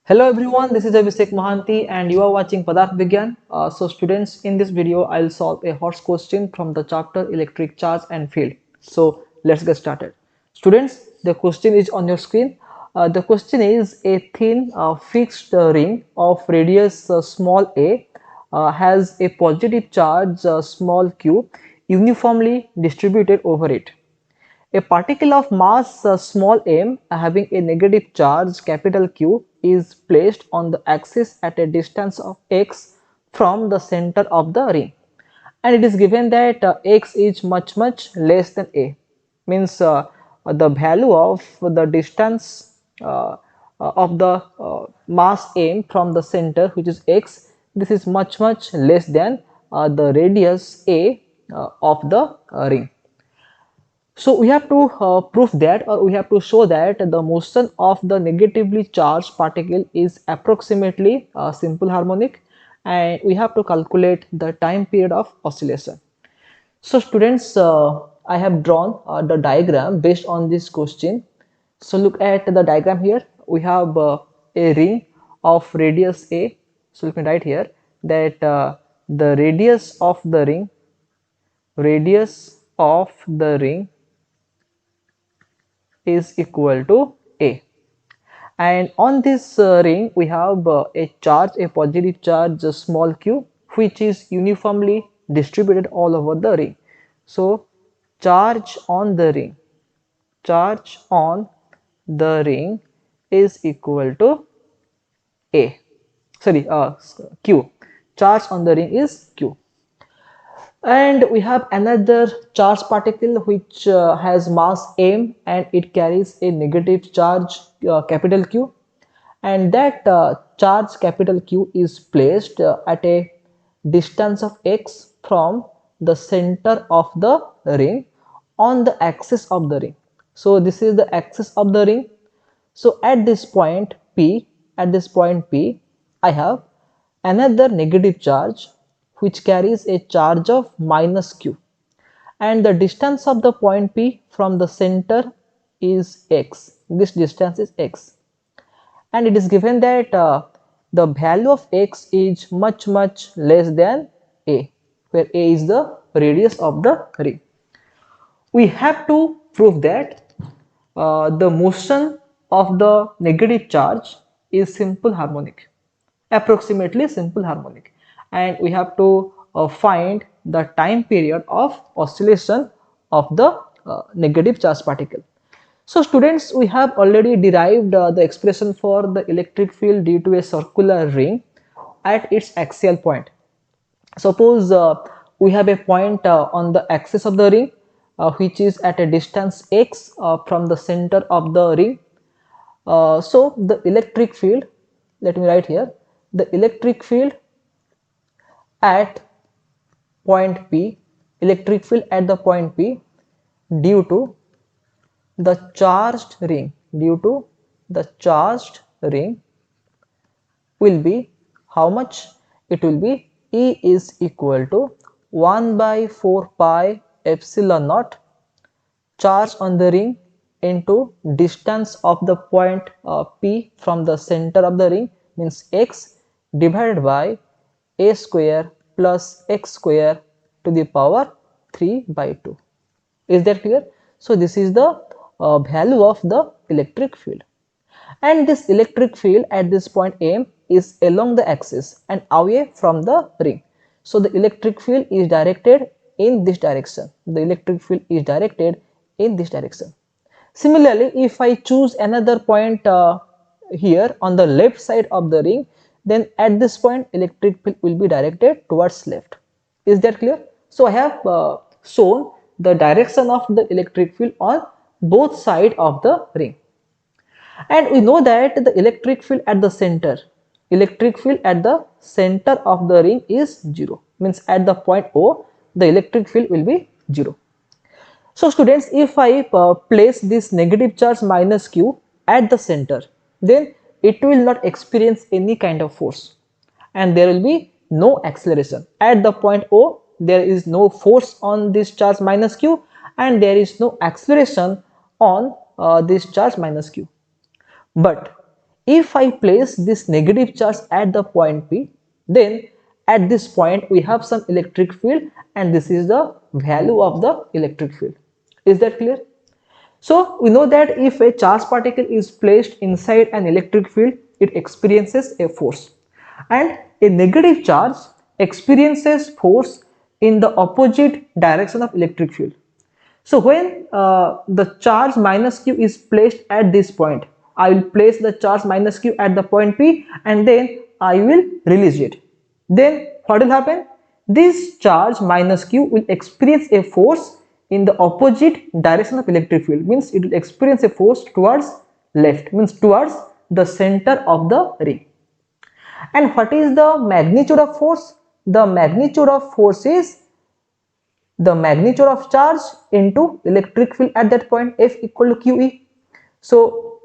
Hello everyone, this is Abhishek Mohanty and you are watching Padarth Vigyan. So students, in this video I'll solve a horse question from the chapter Electric Charge and Field. So let's get started. Students, the question is on your screen. The question is a thin fixed ring of radius small a has a positive charge small q uniformly distributed over it. A particle of mass small m having a negative charge capital Q is placed on the axis at a distance of x from the center of the ring, and it is given that x is much less than a, means the value of the distance of the mass m from the center, which is x, this is much less than the radius a of the ring. So we have to prove that, or we have to show that the motion of the negatively charged particle is approximately simple harmonic, and we have to calculate the time period of oscillation. So students, I have drawn the diagram based on this question. So look at the diagram here. We have a ring of radius a. So let me write here that the radius of the ring is equal to a, and on this ring we have a positive charge small q, which is uniformly distributed all over the ring. So charge on the ring is equal to a, sorry, q. Charge on the ring is q. And we have another charged particle which has mass m, and it carries a negative charge capital Q, and that charge capital Q is placed at a distance of x from the center of the ring on the axis of the ring. So this is the axis of the ring. So at this point P, I have another negative charge which carries a charge of minus q, and the distance of the point P from the center is x. This distance is x, and it is given that the value of x is much less than a, where a is the radius of the ring. We have to prove that the motion of the negative charge is simple harmonic, approximately simple harmonic, and we have to find the time period of oscillation of the negative charge particle. So students, we have already derived the expression for the electric field due to a circular ring at its axial point. Suppose we have a point on the axis of the ring which is at a distance x from the center of the ring. So the electric field, let me write here, the electric field at point P, electric field at the point P due to the charged ring, will be how much? It will be E is equal to 1 by 4 pi epsilon naught charge on the ring into distance of the point P from the center of the ring, means x, divided by a square plus x square to the power 3 by 2. Is that clear? So this is the value of the electric field, and this electric field at this point M is along the axis and away from the ring. So the electric field is directed in this direction. Similarly, if I choose another point here on the left side of the ring, then at this point electric field will be directed towards left. Is that clear? So I have shown the direction of the electric field on both sides of the ring, and we know that the electric field at the center of the ring is 0, means at the point O the electric field will be 0. So students, if I place this negative charge minus q at the center, then it will not experience any kind of force, and there will be no acceleration. At the point O, there is no force on this charge minus q, and there is no acceleration on this charge minus q. But if I place this negative charge at the point P, then at this point we have some electric field, and this is the value of the electric field. Is that clear? So we know that if a charged particle is placed inside an electric field, it experiences a force, and a negative charge experiences force in the opposite direction of electric field. So when the charge minus q is placed at this point, I will place the charge minus q at the point P, and then I will release it. Then what will happen? This charge minus q will experience a force in the opposite direction of electric field, means it will experience a force towards left, means towards the center of the ring. And what is the magnitude of force? The magnitude of force is the magnitude of charge into electric field at that point, F equal to QE. So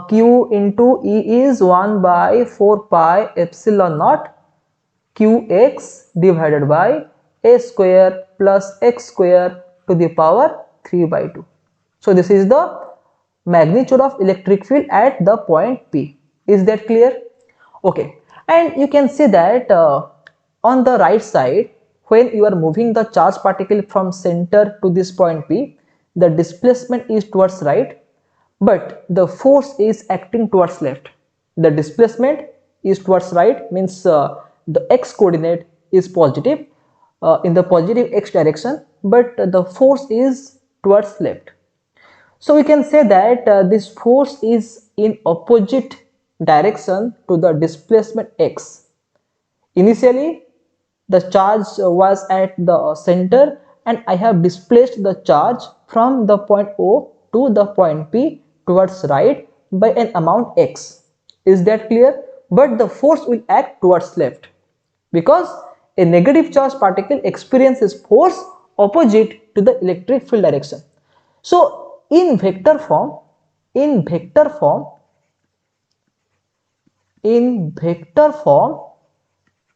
Q into E is 1 by 4 pi epsilon naught Qx divided by A square plus X square to the power 3 by 2. So this is the magnitude of electric field at the point P. Is that clear? Okay, and you can see that on the right side, when you are moving the charge particle from center to this point P, the displacement is towards right, but the force is acting towards left. The displacement is towards right, means the x coordinate is positive, in the positive x direction, but the force is towards left. So we can say that this force is in opposite direction to the displacement x. Initially the charge was at the center, and I have displaced the charge from the point O to the point P towards right by an amount x. Is that clear? But the force will act towards left, because a negative charge particle experiences force opposite to the electric field direction. So in vector form,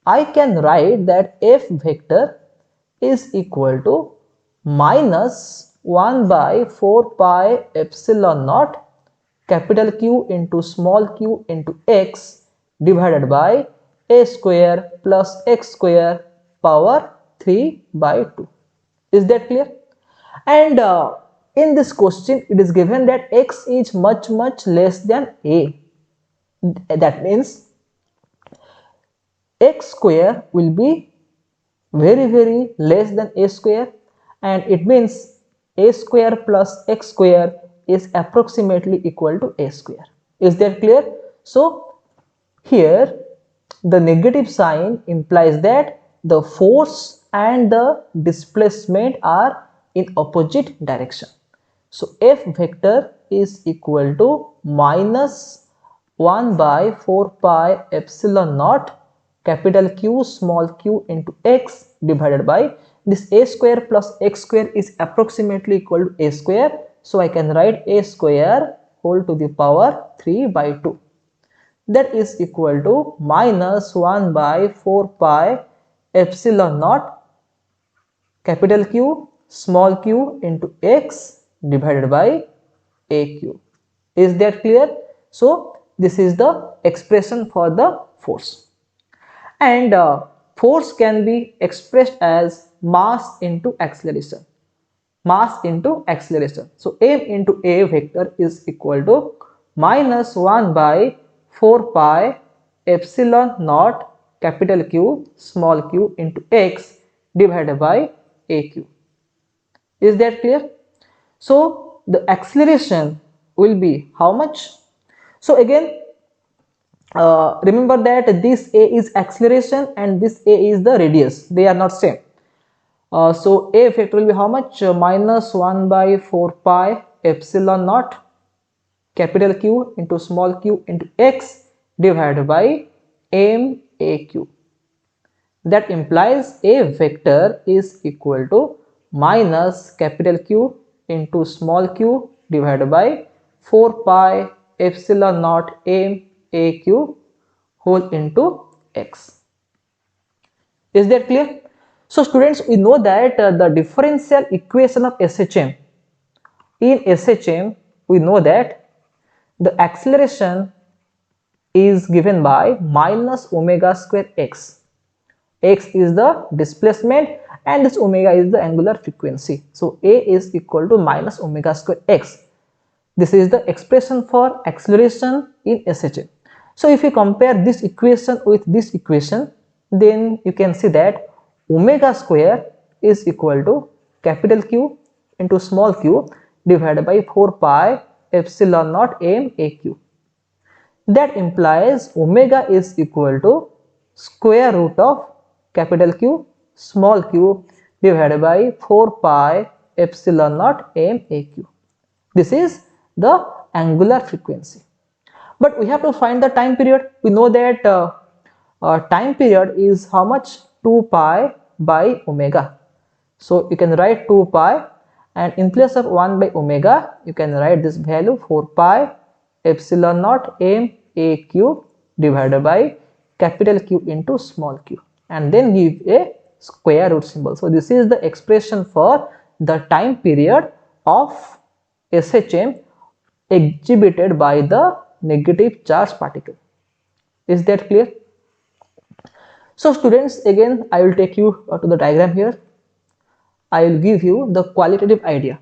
I can write that F vector is equal to minus 1 by 4 pi epsilon naught capital Q into small q into x divided by a square plus x square power 3 by 2. Is that clear? And in this question it is given that x is much less than a. That means x square will be very less than a square, and it means a square plus x square is approximately equal to a square. Is that clear? So here the negative sign implies that the force and the displacement are in opposite direction. So F vector is equal to minus 1 by 4 pi epsilon naught capital Q small q into x divided by this a square plus x square is approximately equal to a square. So I can write a square whole to the power 3 by 2. That is equal to minus 1 by 4 pi epsilon naught capital Q small q into x divided by aq. Is that clear? So this is the expression for the force. And force can be expressed as mass into acceleration. Mass into acceleration. So m into a vector is equal to minus 1 by 4 pi epsilon naught capital Q small q into x divided by aq. Is that clear? So the acceleration will be how much? So again, remember that this a is acceleration and this a is the radius, they are not same. So a vector will be how much? Minus 1 by 4 pi epsilon naught capital Q into small q into x divided by m aq. That implies a vector is equal to minus capital Q into small q divided by 4 pi epsilon naught m aq whole into x. Is that clear? So students, we know that the differential equation of SHM, in SHM we know that the acceleration is given by minus omega square x. X is the displacement and this omega is the angular frequency. So A is equal to minus omega square x. This is the expression for acceleration in SHM. So if you compare this equation with this equation, then you can see that omega square is equal to capital Q into small q divided by 4 pi epsilon naught m aq. That implies omega is equal to square root of capital Q small q divided by 4 pi epsilon naught m aq. This is the angular frequency. But we have to find the time period. We know that time period is how much? 2 pi by omega. So you can write 2 pi, and in place of 1 by omega you can write this value 4 pi epsilon naught m aq divided by capital Q into small q, and then give a square root symbol. So this is the expression for the time period of SHM exhibited by the negative charge particle. Is that clear? So students, again I will take you to the diagram here. I will give you the qualitative idea.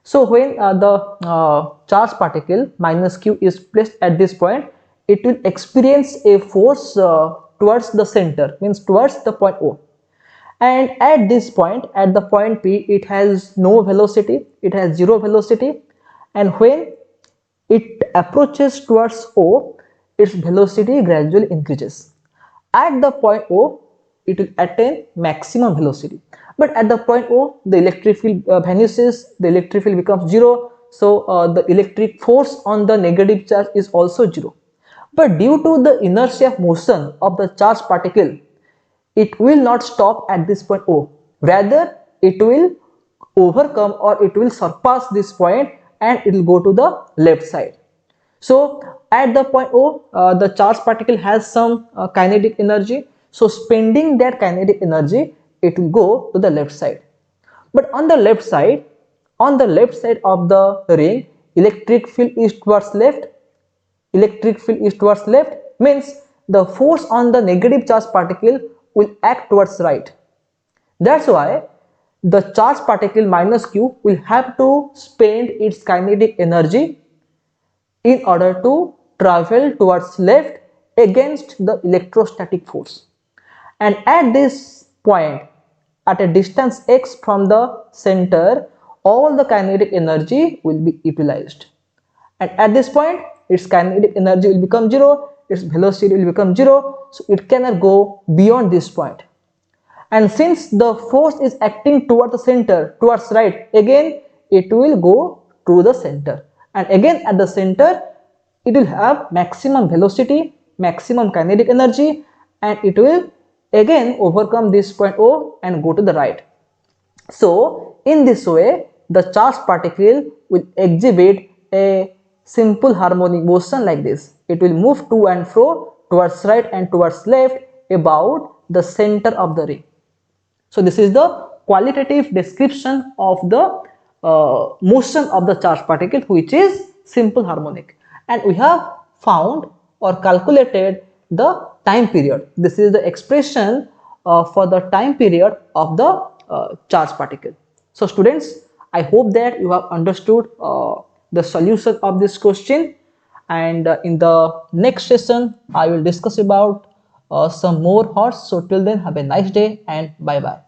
So when the charge particle minus q is placed at this point, it will experience a force towards the center, means towards the point O. And at this point, at the point P, it has no velocity, it has zero velocity, and when it approaches towards O, its velocity gradually increases. At the point O, it will attain maximum velocity. But at the point O, the electric field vanishes, the electric field becomes zero, so the electric force on the negative charge is also zero. But due to the inertia of motion of the charge particle, it will not stop at this point O. Rather, it will overcome or it will surpass this point and it will go to the left side. So at the point O, the charge particle has some kinetic energy. So spending that kinetic energy, it will go to the left side. But on the left side of the ring, electric field is towards left. Electric field is towards left means the force on the negative charge particle will act towards right. That's why the charge particle minus q will have to spend its kinetic energy in order to travel towards left against the electrostatic force. And at this point, at a distance x from the center, all the kinetic energy will be utilized. And at this point, its kinetic energy will become zero, its velocity will become zero, so it cannot go beyond this point. And since the force is acting towards the center, towards right, again it will go to the center. And again at the center, it will have maximum velocity, maximum kinetic energy, and it will again overcome this point O and go to the right. So in this way, the charge particle will exhibit a simple harmonic motion like this. It will move to and fro towards right and towards left about the center of the ring. So this is the qualitative description of the motion of the charge particle, which is simple harmonic. And we have found or calculated the time period. This is the expression for the time period of the charge particle. So students, I hope that you have understood the solution of this question, and in the next session I will discuss about some more thoughts. So till then, have a nice day and bye bye.